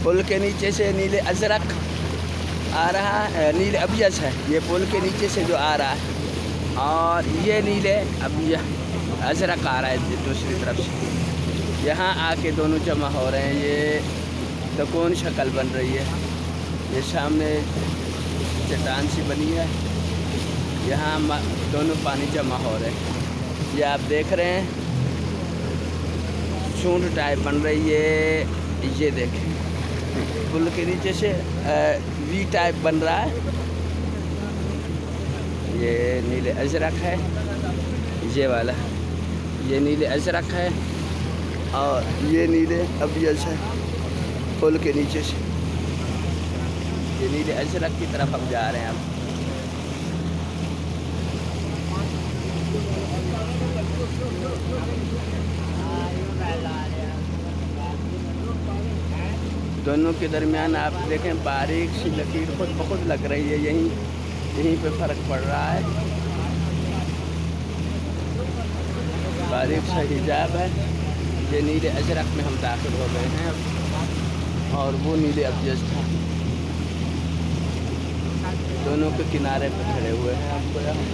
पुल के नीचे से नीले अजरक आ रहा है, नीले अबियस है ये पुल के नीचे से जो आ रहा है, और ये नीले अजरक आ रहा है दूसरी तरफ से। यहाँ आके दोनों जमा हो रहे हैं, ये तो कौन शक्ल बन रही है, ये सामने चट्टान सी बनी है, यहाँ दोनों पानी जमा हो रहे हैं। ये आप देख रहे हैं चूंड टाइप बन रही है, ये देखें पुल के नीचे से वी टाइप बन रहा है। ये नीले अजरक है, ये वाला ये नीले अजरक है, और ये नीले अबियस है पुल के नीचे से। ये नीले अजरक की तरफ हम जा रहे हैं अब। दोनों के दरमियान आप देखें बारीक सी लकीर खुद ब खुद लग रही है, यहीं पे फ़र्क पड़ रहा है। बारीक सा हिजाब है। ये नीले अजरक में हम दाखिल हो गए हैं और वो नीले अबियस था। दोनों के किनारे पे खड़े हुए हैं आपको यहाँ